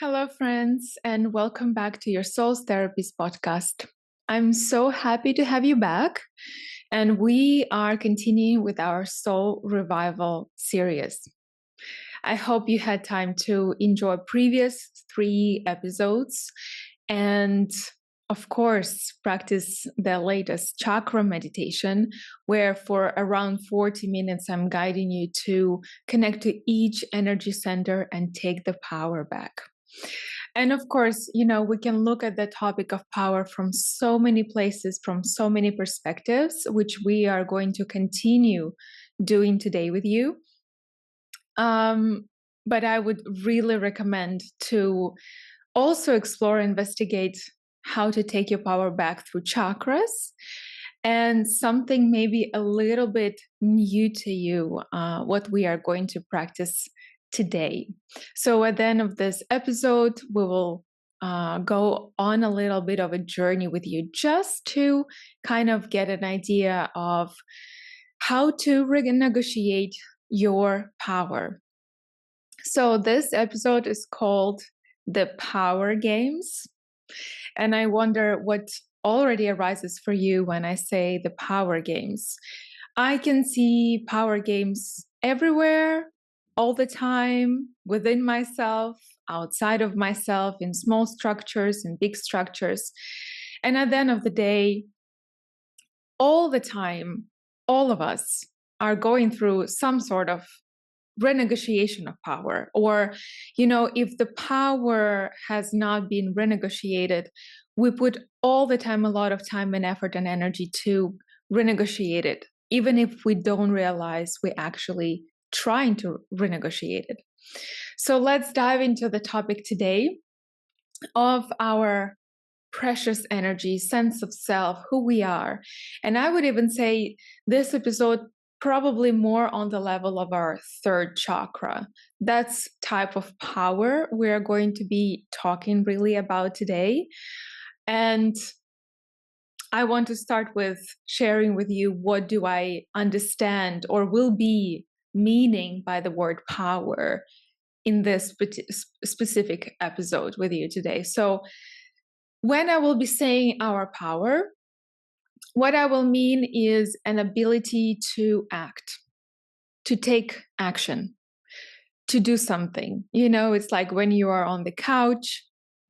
Hello, friends, and welcome back to your Soul's Therapist podcast. I'm so happy to have you back, and we are continuing with our Soul Revival series. I hope you had time to enjoy previous 3 episodes and of course, practice the latest chakra meditation, where for around 40 minutes, I'm guiding you to connect to each energy center and take the power back. And of course, we can look at the topic of power from so many places, from so many perspectives, which we are going to continue doing today with you. But I would really recommend to also explore, investigate how to take your power back through chakras and something maybe a little bit new to you, what we are going to practice today. So at the end of this episode, we will go on a little bit of a journey with you just to kind of get an idea of how to renegotiate your power. So this episode is called The Power Games. And I wonder what already arises for you when I say the power games. I can see power games everywhere, all the time, within myself, outside of myself, in small structures and big structures. And at the end of the day, all the time, all of us are going through some sort of renegotiation of power, or if the power has not been renegotiated, we put all the time a lot of time and effort and energy to renegotiate it, even if we don't realize we're actually trying to renegotiate it. So let's dive into the topic today of our precious energy, sense of self, who we are. And I would even say this episode probably more on the level of our third chakra. That's type of power we're going to be talking really about today. And I want to start with sharing with you what do I understand or will be meaning by the word power in this specific episode with you today. So when I will be saying our power, what I will mean is an ability to act, to take action, to do something. It's like when you are on the couch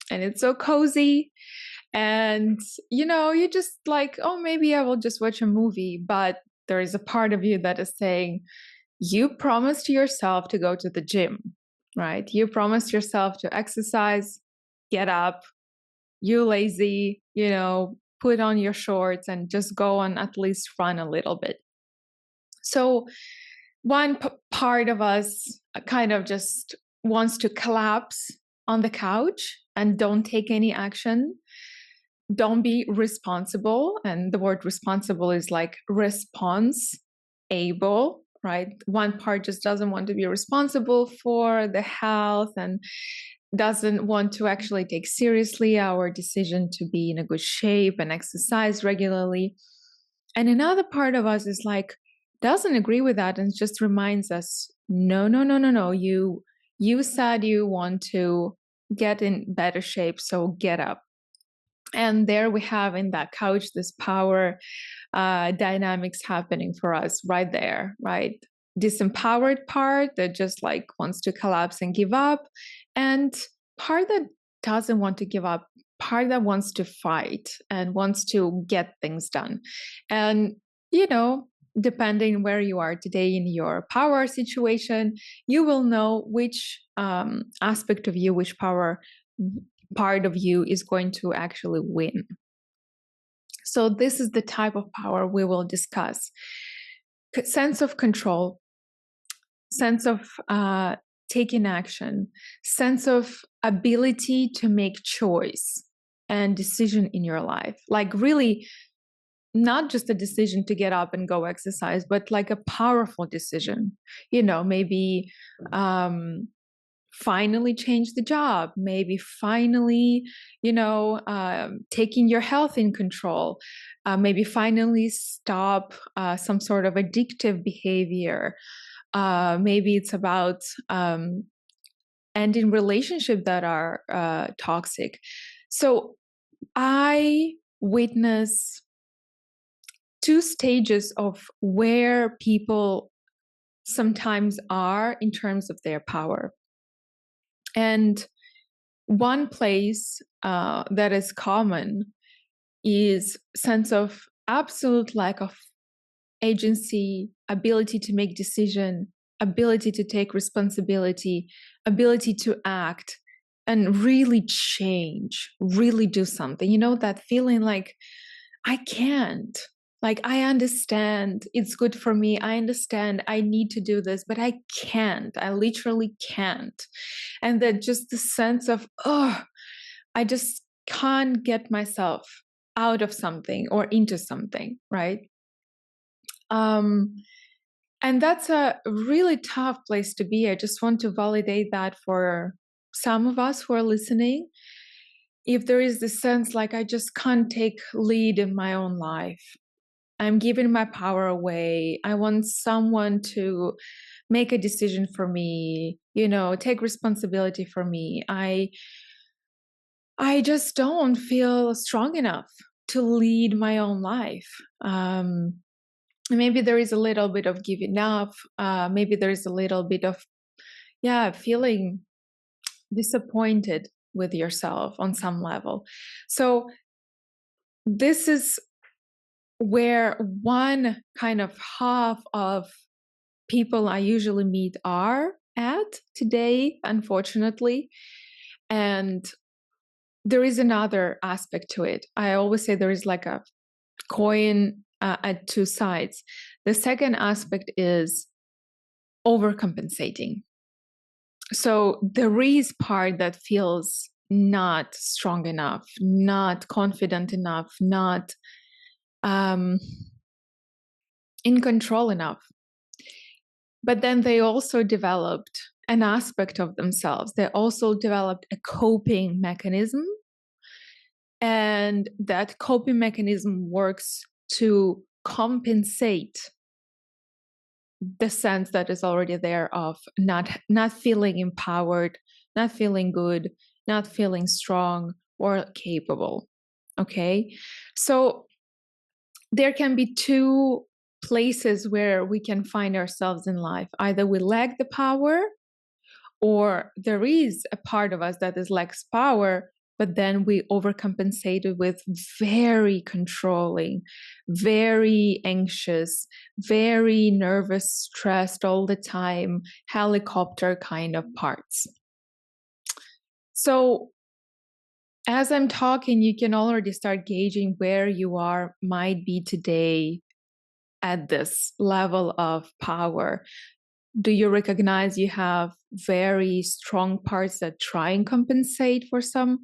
and it's so cozy and, you just like, oh, maybe I will just watch a movie. But there is a part of you that is saying, you promised yourself to go to the gym, right? You promised yourself to exercise, get up, you lazy, put on your shorts and just go and at least run a little bit. So one part of us kind of just wants to collapse on the couch and don't take any action. Don't be responsible. And the word responsible is like response able, right? One part just doesn't want to be responsible for the health and doesn't want to actually take seriously our decision to be in a good shape and exercise regularly. And another part of us is like, doesn't agree with that and just reminds us, no. You said you want to get in better shape, so get up. And there we have in that couch this power dynamics happening for us right there, right? Disempowered part that just like wants to collapse and give up, and part that doesn't want to give up, part that wants to fight and wants to get things done. And depending where you are today in your power situation, you will know which aspect of you, which power part of you is going to actually win. So this is the type of power we will discuss. Sense of control, sense of taking action, sense of ability to make choice and decision in your life. Like really not just a decision to get up and go exercise, but like a powerful decision. Maybe finally change the job, maybe finally, taking your health in control, maybe finally stop some sort of addictive behavior. Maybe it's about and in relationships that are toxic. So I witness two stages of where people sometimes are in terms of their power. And one place that is common is sense of absolute lack of agency, ability to make decision, ability to take responsibility, ability to act and really change, really do something. You know, that feeling like I can't. Like, I understand it's good for me. I understand I need to do this, but I can't. I literally can't. And that just the sense of, oh, I just can't get myself out of something or into something, right? And that's a really tough place to be. I just want to validate that for some of us who are listening. If there is this sense like I just can't take lead in my own life, I'm giving my power away. I want someone to make a decision for me, you know, take responsibility for me. I just don't feel strong enough to lead my own life. Maybe there is a little bit of giving up. Maybe there is a little bit of, feeling disappointed with yourself on some level. So this is where one kind of half of people I usually meet are at today, unfortunately. And there is another aspect to it. I always say there is like a coin at two sides. The second aspect is overcompensating. So there is part that feels not strong enough, not confident enough, not in control enough. But then they also developed an aspect of themselves. They also developed a coping mechanism. And that coping mechanism works to compensate the sense that is already there of not feeling empowered, not feeling good, not feeling strong or capable. Okay. So there can be two places where we can find ourselves in life. Either we lack the power, or there is a part of us that is lacks power, but then we overcompensate with very controlling, very anxious, very nervous, stressed all the time, helicopter kind of parts. So as I'm talking, you can already start gauging where you might be today at this level of power. Do you recognize you have very strong parts that try and compensate for some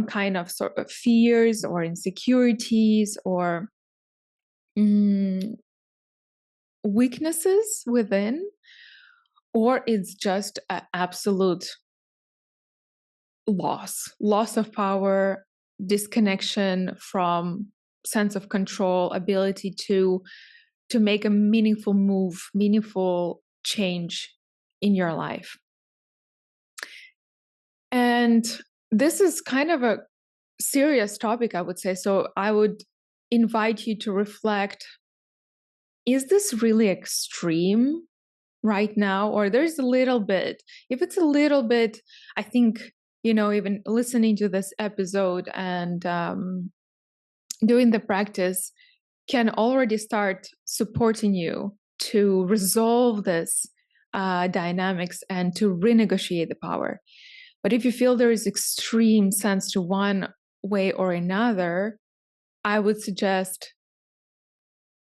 kind of sort of fears or insecurities or weaknesses within? Or it's just an absolute loss of power, disconnection from sense of control, ability to make a meaningful move, meaningful change in your life. And this is kind of a serious topic, I would say. So I would invite you to reflect, is this really extreme right now? Or there's a little bit, if it's a little bit, I think, even listening to this episode and doing the practice can already start supporting you to resolve this dynamics and to renegotiate the power. But if you feel there is extreme sense to one way or another, I would suggest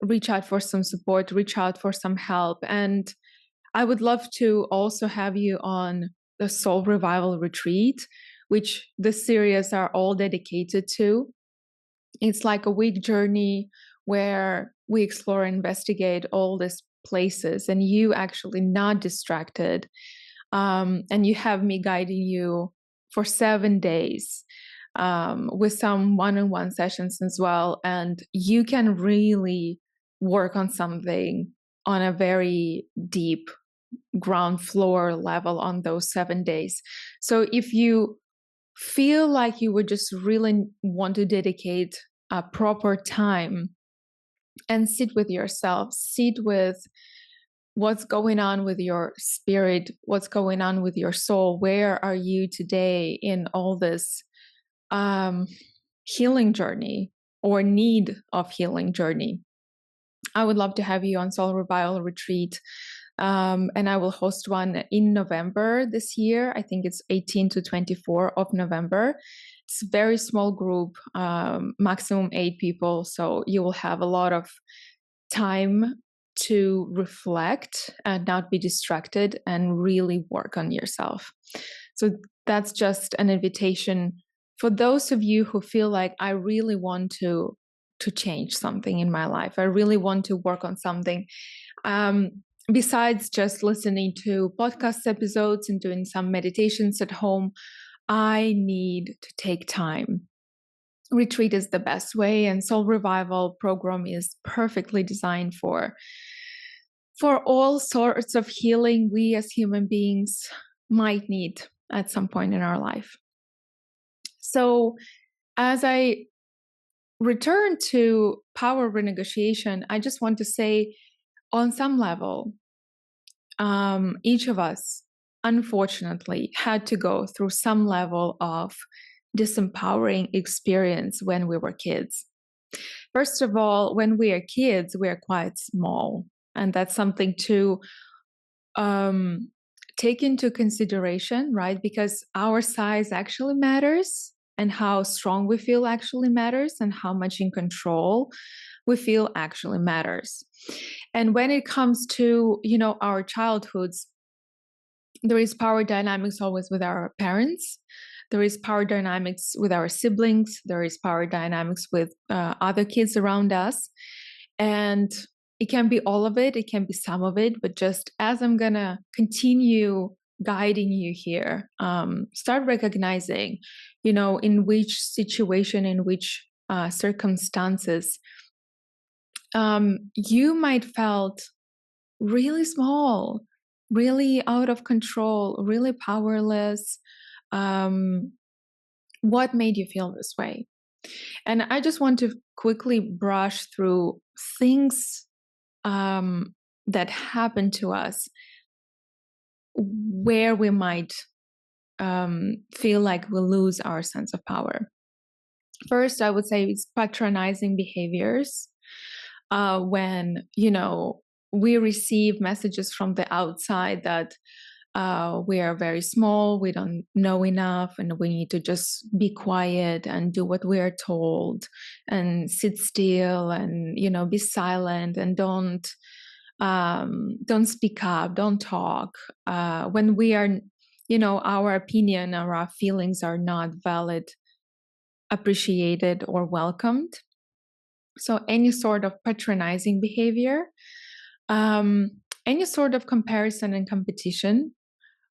reach out for some support, reach out for some help. And I would love to also have you on the Soul Revival Retreat, which the series are all dedicated to. It's like a week journey where we explore and investigate all these places, and you actually not distracted. And you have me guiding you for 7 days with some one-on-one sessions as well. And you can really work on something on a very deep ground floor level on those 7 days. So if you feel like you would just really want to dedicate a proper time and sit with yourself, sit with what's going on with your spirit, what's going on with your soul, where are you today in all this healing journey or need of healing journey. I would love to have you on Soul Revival Retreat. And I will host one in November this year. I think it's 18 to 24 of November. It's a very small group, maximum 8 people. So you will have a lot of time to reflect and not be distracted and really work on yourself. So that's just an invitation for those of you who feel like I really want to change something in my life. I really want to work on something. Besides just listening to podcast episodes and doing some meditations at home, I need to take time. Retreat is the best way, and Soul Revival program is perfectly designed for all sorts of healing we as human beings might need at some point in our life. So as I return to power renegotiation, I just want to say, on some level, each of us, unfortunately, had to go through some level of disempowering experience when we were kids. First of all, when we are kids, we are quite small. And that's something to take into consideration, right? Because our size actually matters, and how strong we feel actually matters, and how much in control we feel actually matters. And when it comes to, our childhoods, there is power dynamics always with our parents. There is power dynamics with our siblings. There is power dynamics with other kids around us. And it can be all of it. It can be some of it. But just as I'm going to continue guiding you here, start recognizing, in which situation, in which circumstances, you might felt really small, really out of control, really powerless. What made you feel this way? And I just want to quickly brush through things that happen to us where we might feel like we lose our sense of power. First, I would say it's patronizing behaviors. When, we receive messages from the outside that we are very small, we don't know enough, and we need to just be quiet and do what we are told and sit still and, be silent and don't speak up, don't talk. When we are, our opinion or our feelings are not valid, appreciated, or welcomed. So any sort of patronizing behavior, any sort of comparison and competition,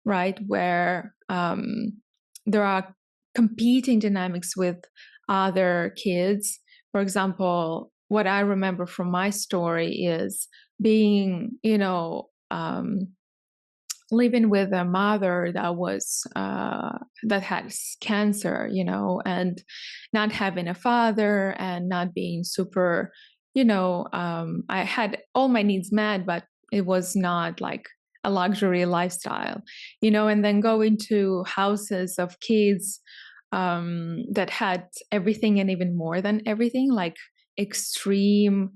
right, where there are competing dynamics with other kids. For example, what I remember from my story is being, living with a mother that was that had cancer, and not having a father and not being super, I had all my needs met, but it was not like a luxury lifestyle, and then going to houses of kids that had everything and even more than everything, like extreme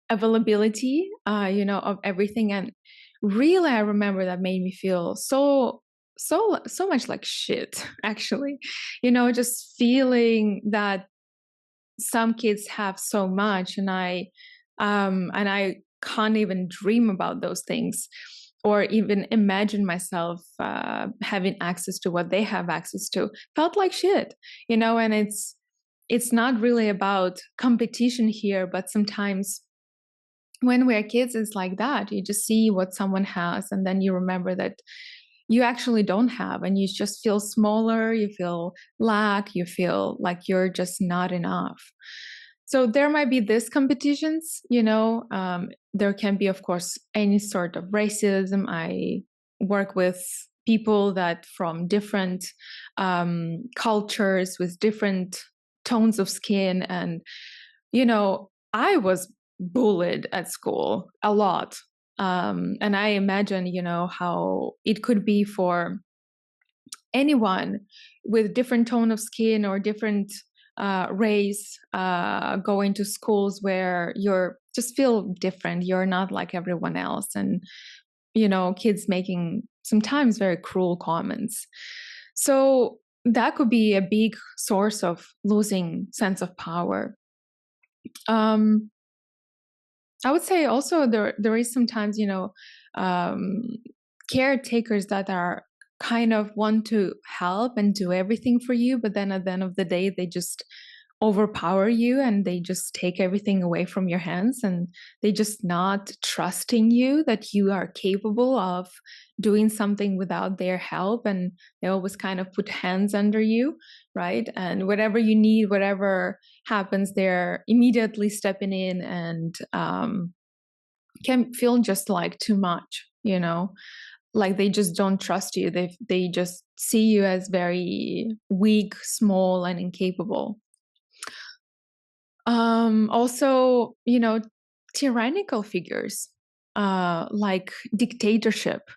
availability, of everything. And really, I remember that made me feel so much like shit, actually, just feeling that some kids have so much, and I can't even dream about those things or even imagine myself having access to what they have access to. Felt like shit, and it's not really about competition here, but sometimes when we're kids, it's like that. You just see what someone has, and then you remember that you actually don't have, and you just feel smaller, you feel lack, you feel like you're just not enough. So there might be these competitions, there can be, of course, any sort of racism. I work with people that from different cultures with different tones of skin. And, I was bullied at school a lot. And I imagine, how it could be for anyone with different tone of skin or different race going to schools where you're just feel different. You're not like everyone else. And, kids making sometimes very cruel comments. So that could be a big source of losing sense of power. I would say also there is sometimes, caretakers that are kind of want to help and do everything for you, but then at the end of the day, they just overpower you and they just take everything away from your hands, and they just not trusting you that you are capable of doing something without their help, and they always kind of put hands under you, right? And whatever you need, whatever happens, they're immediately stepping in, and can feel just like too much, like they just don't trust you. They just see you as very weak, small, and incapable. Also, tyrannical figures, like dictatorship.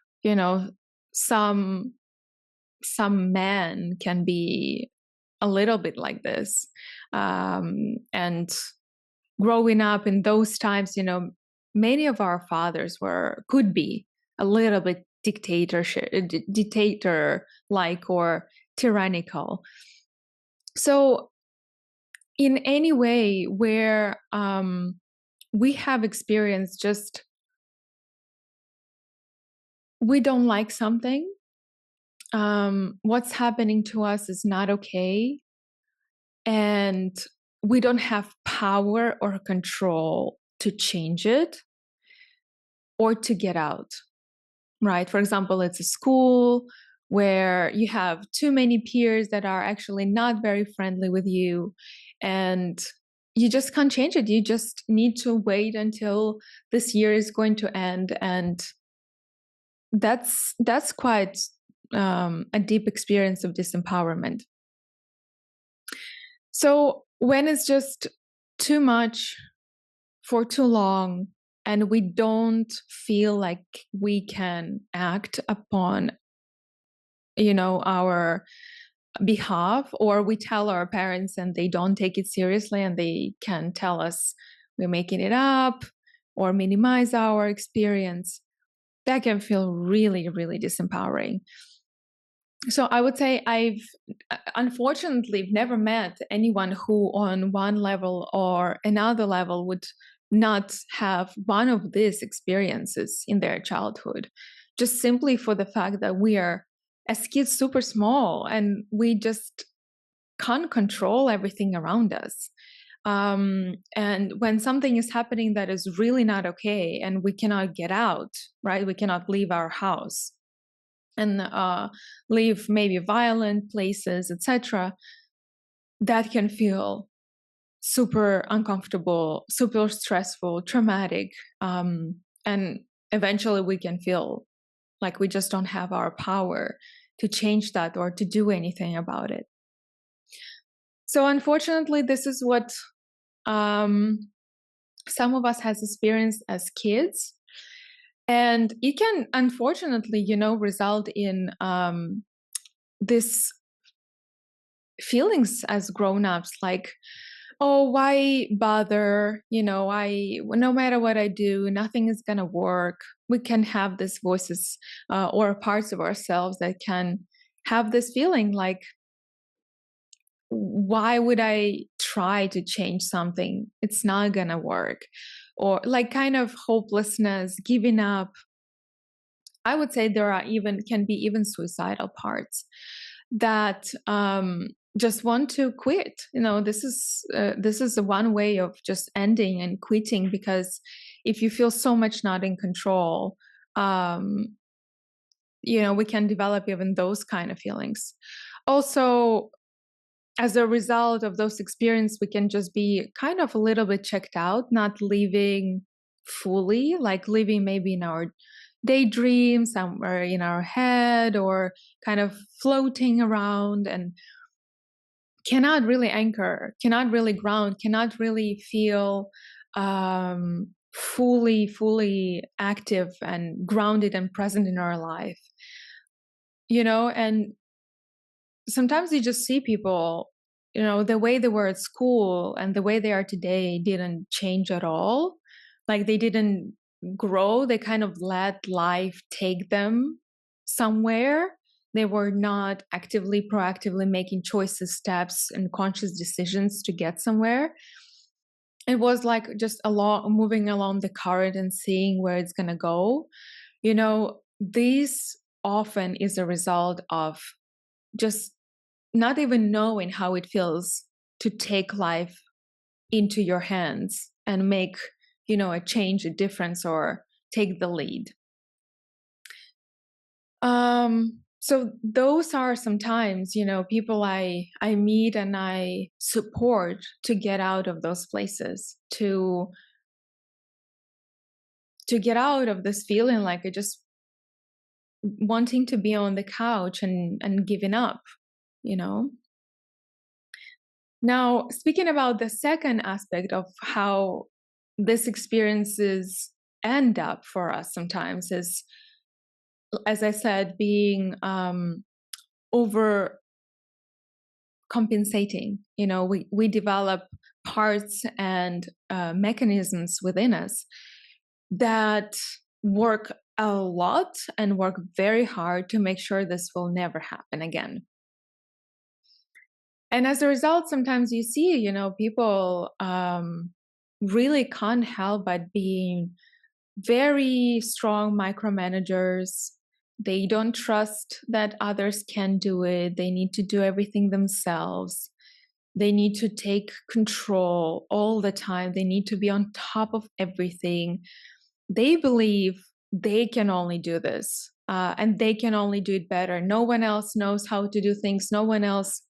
Some men can be a little bit like this, and growing up in those times, many of our fathers could be a little bit dictator like or tyrannical. So in any way where we have experienced just we don't like something, what's happening to us is not okay, and we don't have power or control to change it or to get out, right? For example, it's a school where you have too many peers that are actually not very friendly with you, and you just can't change it. You just need to wait until this year is going to end. And that's quite a deep experience of disempowerment. So when it's just too much for too long, and we don't feel like we can act upon, our behalf, or we tell our parents and they don't take it seriously, and they can tell us we're making it up or minimize our experience, that can feel really, really disempowering. So I would say I've unfortunately never met anyone who on one level or another level would not have one of these experiences in their childhood, just simply for the fact that we are, as kids, super small, and we just can't control everything around us. And when something is happening that is really not okay, and we cannot get out, right? We cannot leave our house and leave maybe violent places, etc., that can feel super uncomfortable, super stressful, traumatic, and eventually we can feel like we just don't have our power to change that or to do anything about it. So unfortunately, this is what some of us has experienced as kids. And it can, unfortunately, result in this feelings as grown-ups, like, oh, why bother? No matter what I do, nothing is gonna work. We can have these voices or parts of ourselves that can have this feeling like, why would I try to change something? It's not gonna work. Or like kind of hopelessness, giving up. I would say there can be even suicidal parts that just want to quit. This is one way of just ending and quitting, because if you feel so much not in control, we can develop even those kind of feelings. Also, as a result of those experiences, we can just be kind of a little bit checked out, not living fully, like living maybe in our daydream somewhere in our head, or kind of floating around, and cannot really anchor, cannot really ground, cannot really feel fully active and grounded and present in our life, and sometimes you just see people, the way they were at school and the way they are today didn't change at all. Like they didn't grow. They kind of let life take them somewhere. They were not actively, proactively making choices, steps, and conscious decisions to get somewhere. It was like just moving along the current and seeing where it's going to go. This often is a result of just not even knowing how it feels to take life into your hands and make, a change, a difference, or take the lead. So those are sometimes, people I meet and I support to get out of those places, to get out of this feeling like I just wanting to be on the couch and giving up, Now, speaking about the second aspect of how these experiences end up for us sometimes is, as I said, being over compensating. We develop parts and mechanisms within us that work a lot and work very hard to make sure this will never happen again. And as a result, sometimes you see, people really can't help but being very strong micromanagers. They don't trust that others can do it. They need to do everything themselves. They need to take control all the time. They need to be on top of everything. They believe they can only do this, and they can only do it better. No one else knows how to do things. No one else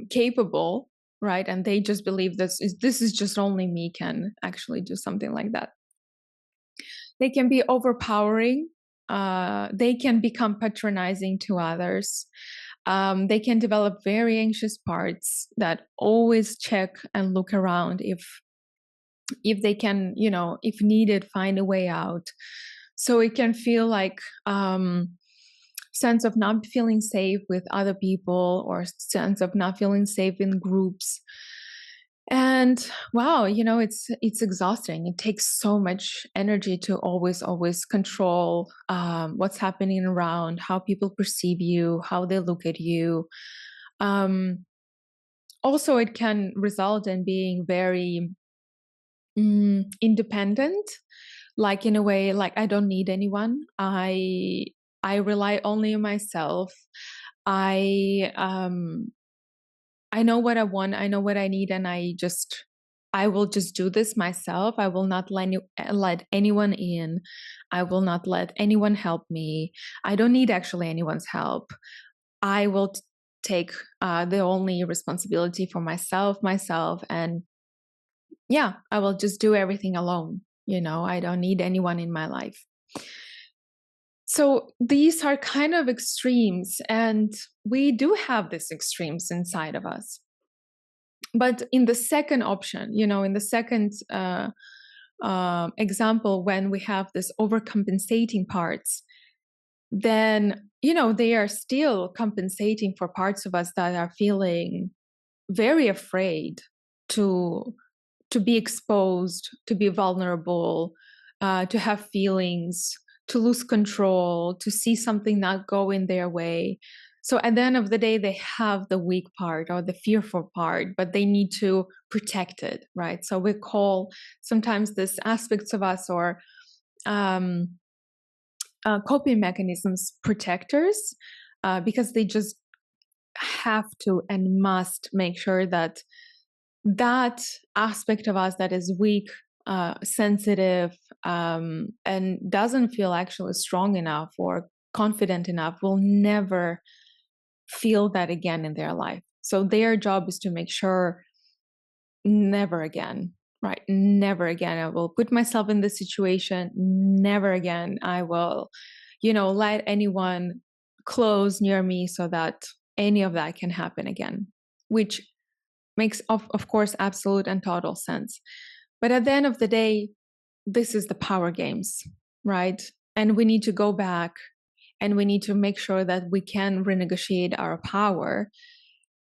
capable, right? And they just believe this is just only me can actually do something like that. They can be overpowering. They can become patronizing to others. They can develop very anxious parts that always check and look around if they can, if needed, find a way out. So it can feel like sense of not feeling safe with other people, or sense of not feeling safe in groups. And wow, it's exhausting. It takes so much energy to always control what's happening around, how people perceive you, how they look at you. Also, it can result in being very independent, like in a way, like I don't need anyone. I rely only on myself. I know what I want. I know what I need, and I will just do this myself. I will not let anyone in. I will not let anyone help me. I don't need actually anyone's help. I will take the only responsibility for myself, and yeah, I will just do everything alone. I don't need anyone in my life. So these are kind of extremes, and we do have these extremes inside of us. But in the second option, in the second example, when we have this overcompensating parts, then, they are still compensating for parts of us that are feeling very afraid to be exposed, to be vulnerable, to have feelings, to lose control, to see something not go in their way. So at the end of the day, they have the weak part or the fearful part, but they need to protect it, right? So we call sometimes these aspects of us, or coping mechanisms, protectors, because they just have to and must make sure that aspect of us that is weak, sensitive, and doesn't feel actually strong enough or confident enough will never feel that again in their life. So their job is to make sure never again, right? Never again. I will put myself in this situation. Never again. I will, let anyone close near me so that any of that can happen again, which makes, of course, absolute and total sense. But at the end of the day, this is the power games, right? And we need to go back and we need to make sure that we can renegotiate our power.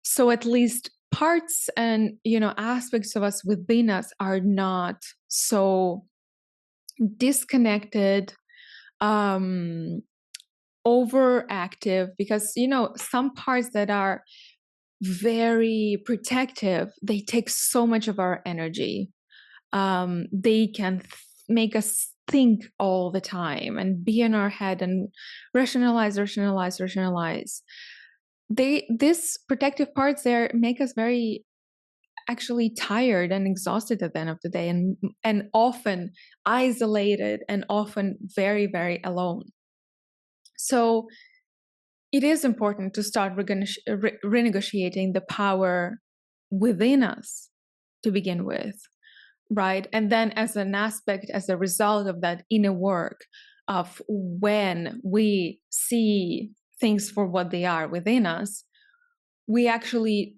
So at least parts and, aspects of us within us are not so disconnected, overactive, because, some parts that are very protective, they take so much of our energy. They can make us think all the time and be in our head and rationalize. These protective parts there make us very actually tired and exhausted at the end of the day, and often isolated and often very, very alone. So it is important to start renegotiating the power within us to begin with, right? And then as a result of that inner work of when we see things for what they are within us, we actually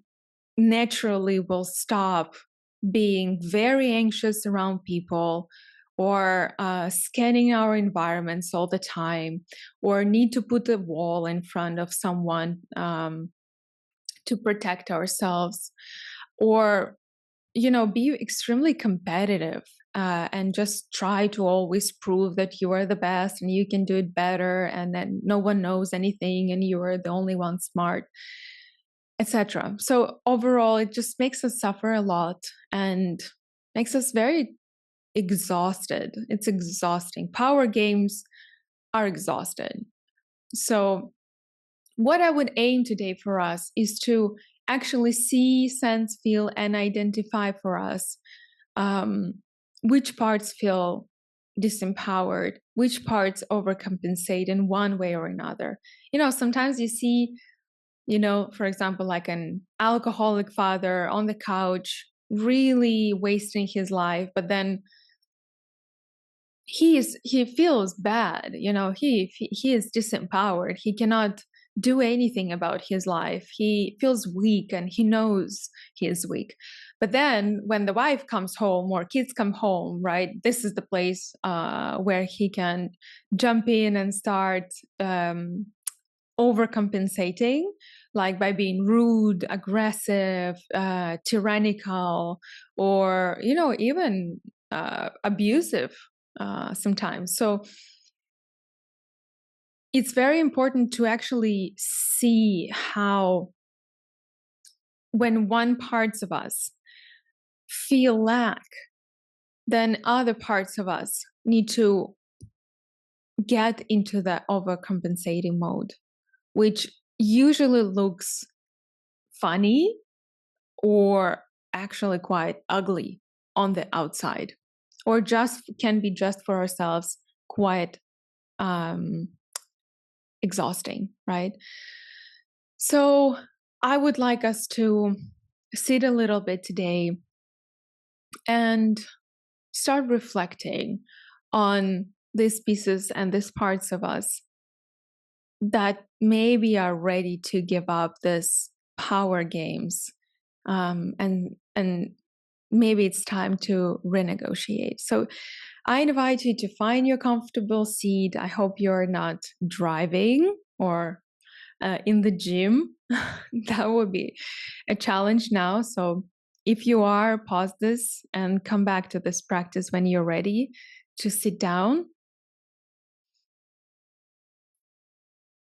naturally will stop being very anxious around people, or scanning our environments all the time, or need to put a wall in front of someone to protect ourselves, or be extremely competitive and just try to always prove that you are the best and you can do it better, and that no one knows anything and you are the only one smart, etc. So overall, it just makes us suffer a lot and makes us very exhausted. It's exhausting. Power games are exhausted. So what I would aim today for us is to actually see, sense, feel, and identify for us which parts feel disempowered, which parts overcompensate in one way or another. Sometimes you see, for example, like an alcoholic father on the couch, really wasting his life, but then he feels bad, he is disempowered. He cannot do anything about his life. He feels weak and he knows he is weak. But then when the wife comes home or kids come home, right, this is the place where he can jump in and start overcompensating, like by being rude, aggressive, tyrannical, or even abusive sometimes. So it's very important to actually see how, when one parts of us feel lack, then other parts of us need to get into the overcompensating mode, which usually looks funny or actually quite ugly on the outside, or just can be just for ourselves quite exhausting, right? So I would like us to sit a little bit today and start reflecting on these pieces and these parts of us that maybe are ready to give up this power games, and maybe it's time to renegotiate. So I invite you to find your comfortable seat. I hope you're not driving or in the gym. That would be a challenge now. So if you are, pause this and come back to this practice when you're ready to sit down.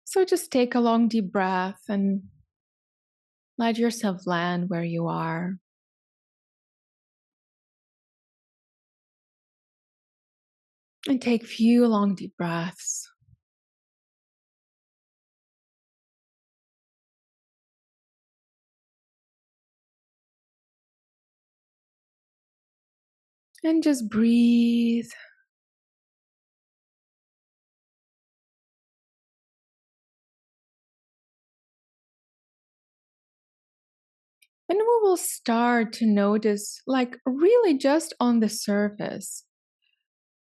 So just take a long deep breath and let yourself land where you are. And take a few long deep breaths. And just breathe. And we will start to notice, like really just on the surface,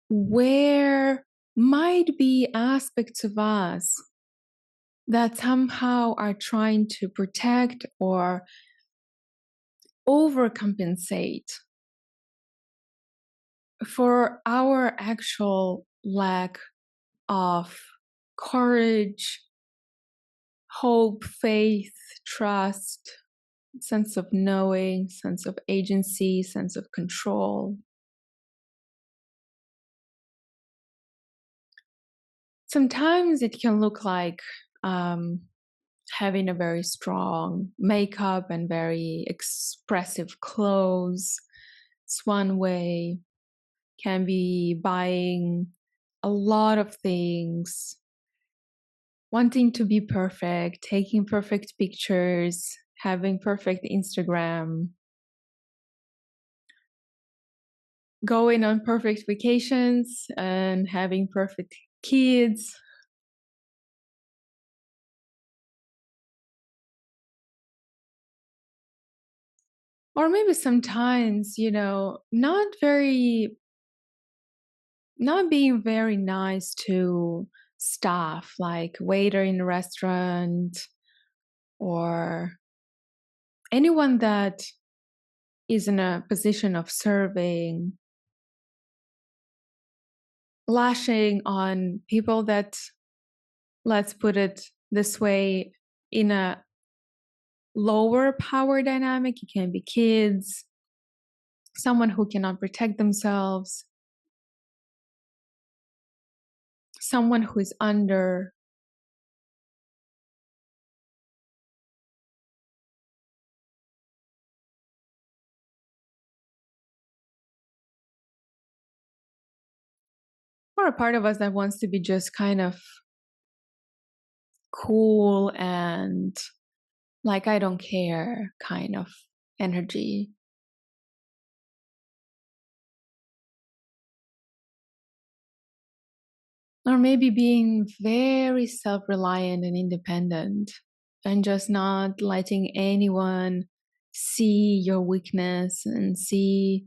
where might be aspects of us that somehow are trying to protect or overcompensate for our actual lack of courage, hope, faith, trust, sense of knowing, sense of agency, sense of control. Sometimes it can look like having a very strong makeup and very expressive clothes. It's one way. Can be buying a lot of things, wanting to be perfect, taking perfect pictures, having perfect Instagram, going on perfect vacations and having perfect kids. Or maybe sometimes, not being very nice to staff, like waiter in a restaurant or anyone that is in a position of serving, lashing on people that, let's put it this way, in a lower power dynamic. It can be kids, someone who cannot protect themselves, someone who is under. Or a part of us that wants to be just kind of cool and like, I don't care kind of energy. Or maybe being very self reliant and independent and just not letting anyone see your weakness and see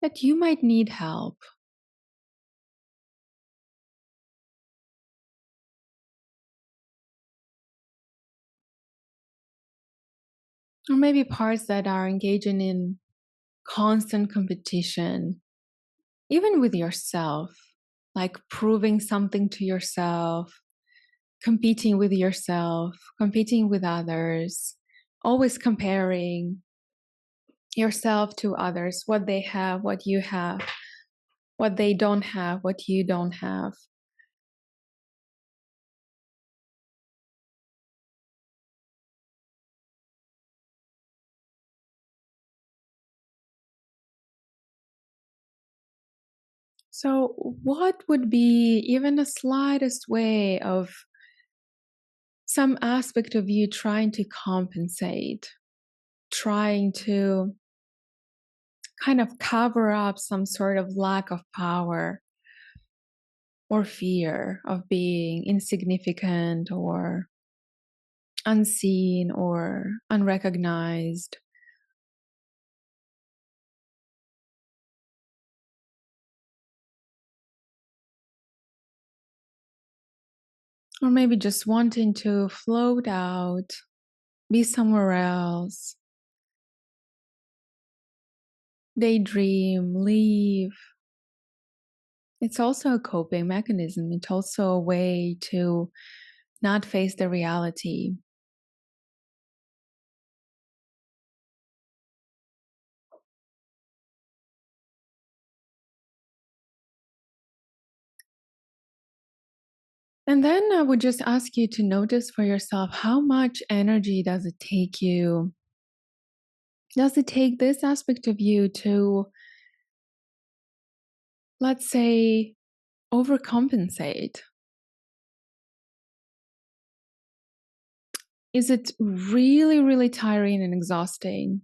that you might need help. Or maybe parts that are engaging in constant competition, even with yourself, like proving something to yourself, competing with yourself, competing with others, always comparing yourself to others, what they have, what you have, what they don't have, what you don't have. So, what would be even the slightest way of some aspect of you trying to compensate, trying to kind of cover up some sort of lack of power or fear of being insignificant or unseen or unrecognized? Or maybe just wanting to float out, be somewhere else, daydream, leave. It's also a coping mechanism. It's also a way to not face the reality. And then I would just ask you to notice for yourself, how much energy does it take you? Does it take this aspect of you to, let's say, overcompensate? Is it really, really tiring and exhausting?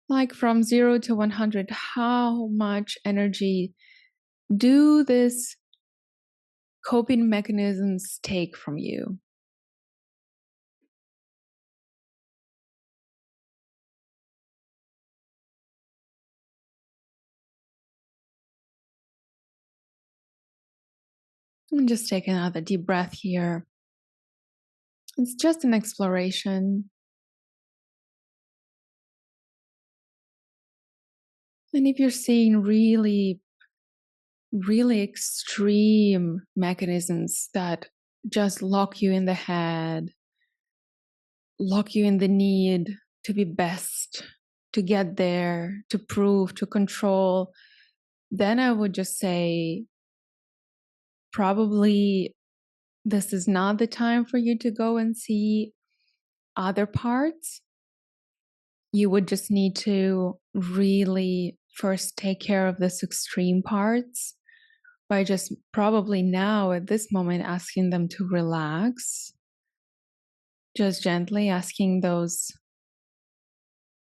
Like from 0 to 100, how much energy do these coping mechanisms take from you? And just take another deep breath here. It's just an exploration. And if you're seeing really, really extreme mechanisms that just lock you in the head, lock you in the need to be best, to get there, to prove, to control, then I would just say probably this is not the time for you to go and see other parts. You would just need to really first take care of this extreme parts by just probably now at this moment asking them to relax, just gently asking those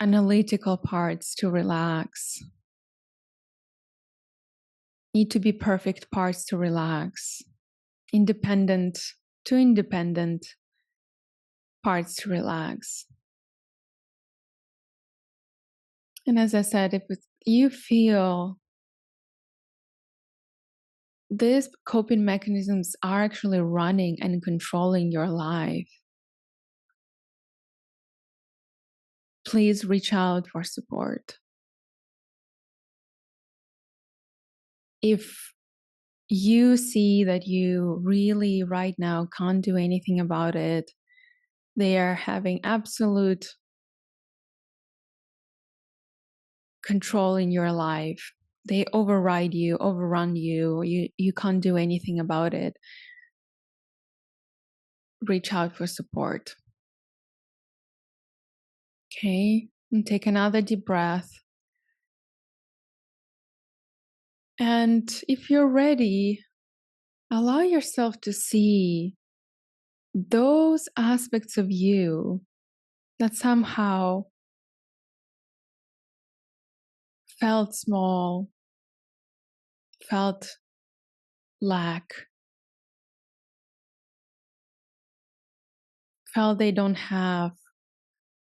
analytical parts to relax, need to be perfect parts to relax, independent to independent parts to relax. And as I said, if you feel these coping mechanisms are actually running and controlling your life, please reach out for support. If you see that you really right now can't do anything about it, they are having absolute control in your life, they override you, overrun you, you can't do anything about it, reach out for support. Okay, and take another deep breath. And if you're ready, allow yourself to see those aspects of you that somehow felt small, felt lack, felt they don't have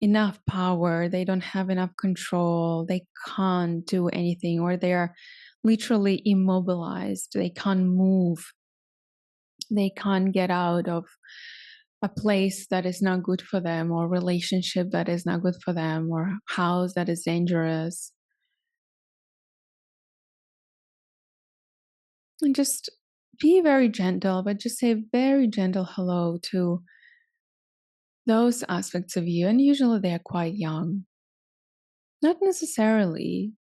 enough power, they don't have enough control, they can't do anything, or they're literally immobilized, they can't move, they can't get out of a place that is not good for them, or relationship that is not good for them, or house that is dangerous. And just be very gentle, but just say very gentle hello to those aspects of you. And usually they are quite young. Not necessarily,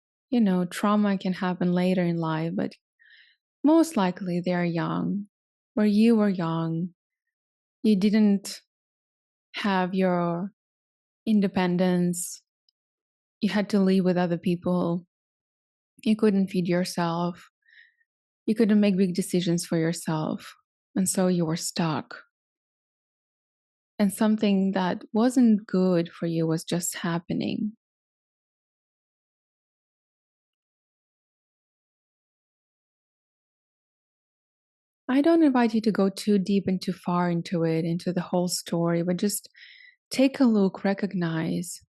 trauma can happen later in life, but most likely they are young. Where you were young, you didn't have your independence, you had to live with other people, you couldn't feed yourself, you couldn't make big decisions for yourself, and so you were stuck. And something that wasn't good for you was just happening. I don't invite you to go too deep and too far into it, into the whole story, but just take a look, recognize.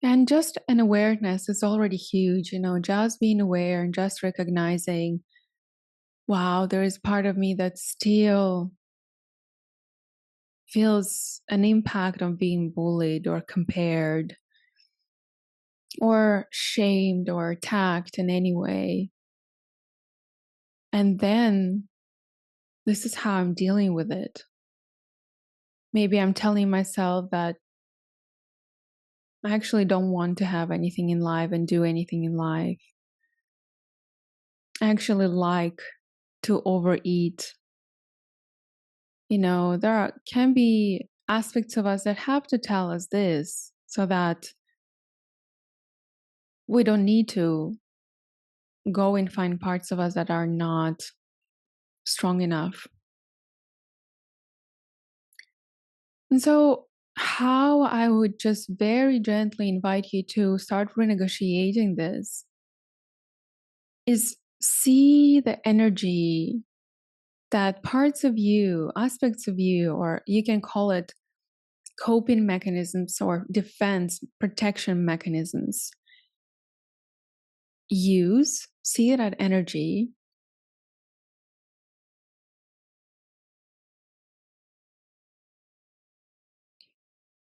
And just an awareness is already huge, just being aware and just recognizing, wow, there is part of me that still feels an impact of being bullied or compared or shamed or attacked in any way. And then this is how I'm dealing with it. Maybe I'm telling myself that I actually don't want to have anything in life and do anything in life. I actually like to overeat. Can be aspects of us that have to tell us this so that we don't need to go and find parts of us that are not strong enough. And so, how I would just very gently invite you to start renegotiating this is see the energy that parts of you, aspects of you, or you can call it coping mechanisms or defense protection mechanisms see that energy,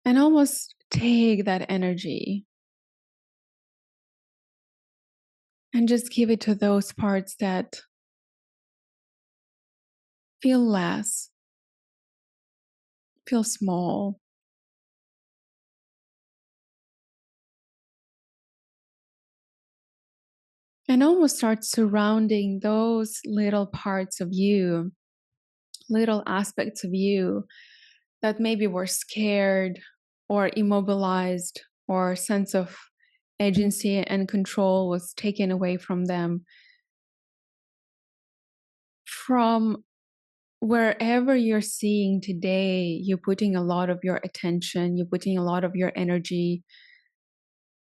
and almost take that energy and just give it to those parts that feel less, feel small. And almost start surrounding those little parts of you, little aspects of you that maybe were scared or immobilized, or sense of agency and control was taken away from them. From wherever you're seeing today, you're putting a lot of your attention, you're putting a lot of your energy.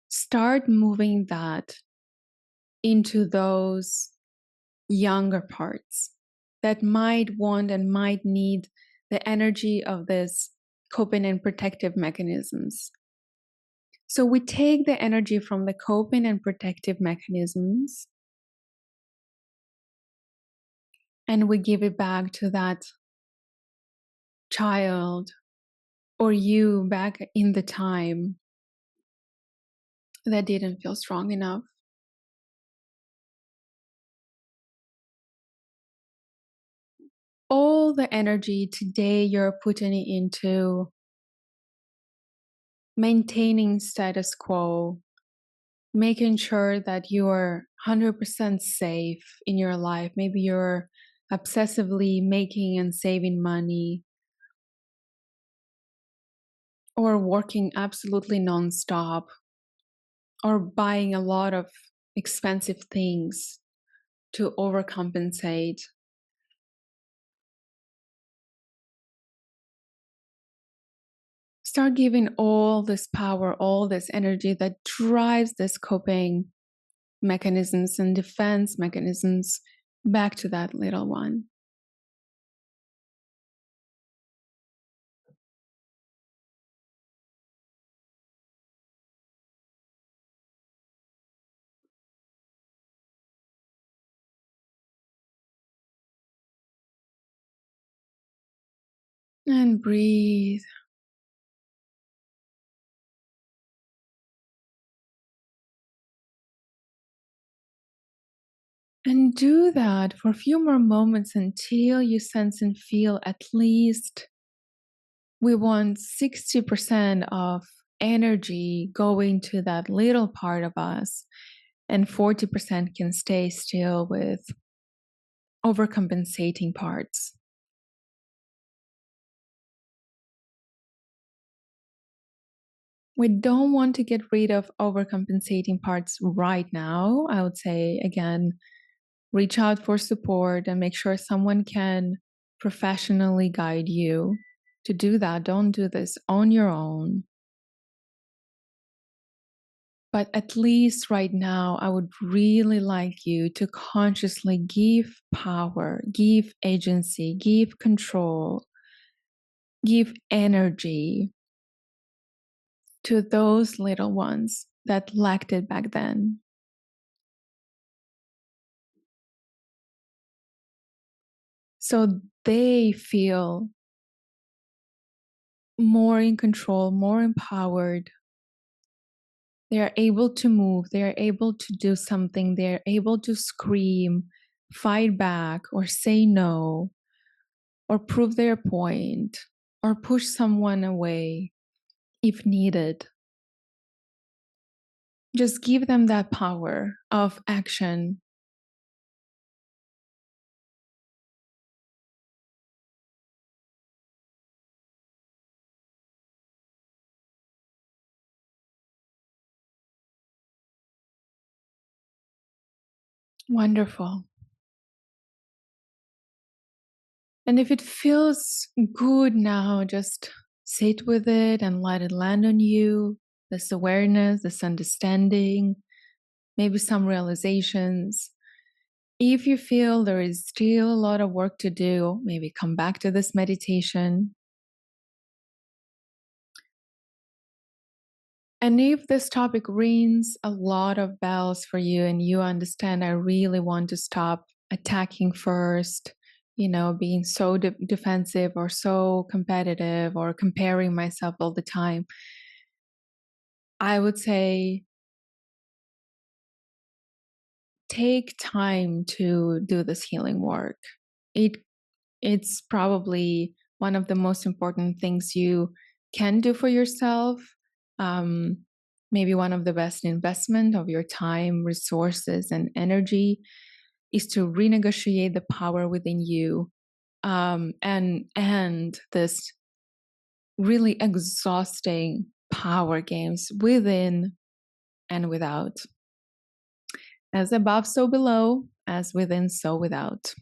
Start moving that into those younger parts that might want and might need the energy of this coping and protective mechanisms. So we take the energy from the coping and protective mechanisms and we give it back to that child or you back in the time that didn't feel strong enough. All the energy today you're putting it into maintaining status quo, making sure that you're 100% safe in your life. Maybe you're obsessively making and saving money, or working absolutely nonstop, or buying a lot of expensive things to overcompensate. Start giving all this power, all this energy that drives this coping mechanisms and defense mechanisms back to that little one. And breathe. And do that for a few more moments until you sense and feel at least we want 60% of energy going to that little part of us, and 40% can stay still with overcompensating parts. We don't want to get rid of overcompensating parts right now. I would say, again, reach out for support and make sure someone can professionally guide you to do that. Don't do this on your own. But at least right now, I would really like you to consciously give power, give agency, give control, give energy to those little ones that lacked it back then. So they feel more in control, more empowered. They are able to move, they are able to do something, they are able to scream, fight back, or say no, or prove their point, or push someone away if needed. Just give them that power of action. Wonderful. And if it feels good now, just sit with it and let it land on you. This awareness, this understanding, maybe some realizations. If you feel there is still a lot of work to do, maybe come back to this meditation. And if this topic rings a lot of bells for you and you understand, I really want to stop attacking first, being so defensive or so competitive or comparing myself all the time, I would say take time to do this healing work. It's probably one of the most important things you can do for yourself. Maybe one of the best investment of your time, resources, and energy is to renegotiate the power within you, and this really exhausting power games within and without. As above, so below, as within, so without.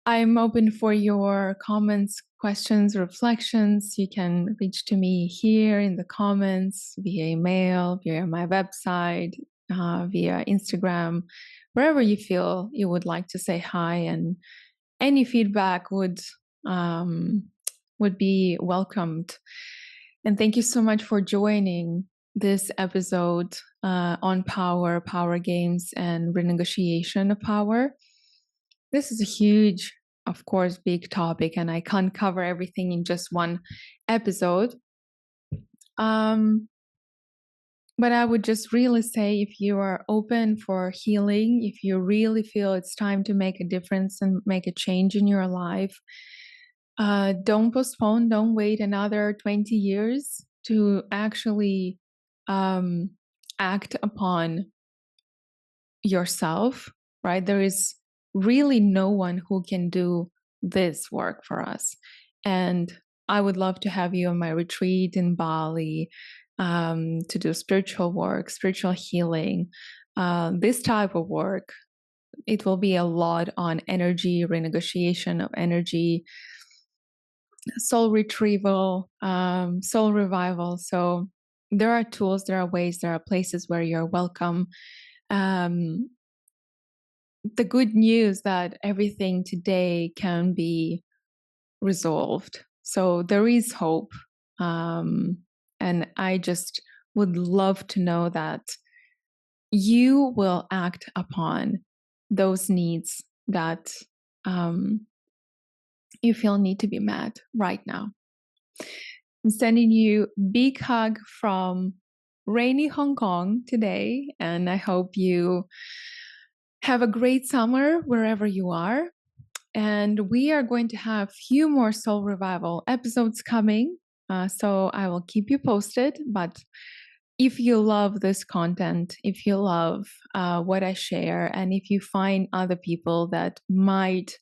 I'm open for your comments, questions, reflections. You can reach to me here in the comments, via email, via my website, via Instagram, wherever you feel you would like to say hi. And any feedback would be welcomed. And thank you so much for joining this episode on power games, and renegotiation of power. This is a huge, of course, big topic, and I can't cover everything in just one episode. But I would just really say, if you are open for healing, if you really feel it's time to make a difference and make a change in your life, don't postpone, don't wait another 20 years to actually act upon yourself, right? There is really no one who can do this work for us. And I would love to have you on my retreat in Bali to do spiritual work, spiritual healing, this type of work. It will be a lot on energy, renegotiation of energy, soul retrieval, soul revival. So there are tools, there are ways, there are places where you're welcome. The good news that everything today can be resolved. So there is hope. And I just would love to know that you will act upon those needs that you feel need to be met right now. I'm sending you a big hug from rainy Hong Kong today, and I hope you have a great summer wherever you are. And we are going to have a few more Soul Revival episodes coming, so I will keep you posted. But if you love this content, if you love what I share, and if you find other people that might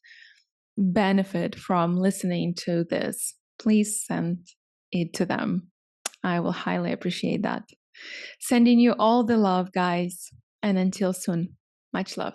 benefit from listening to this, please send it to them. I will highly appreciate that. Sending you all the love, guys. And until soon, much love.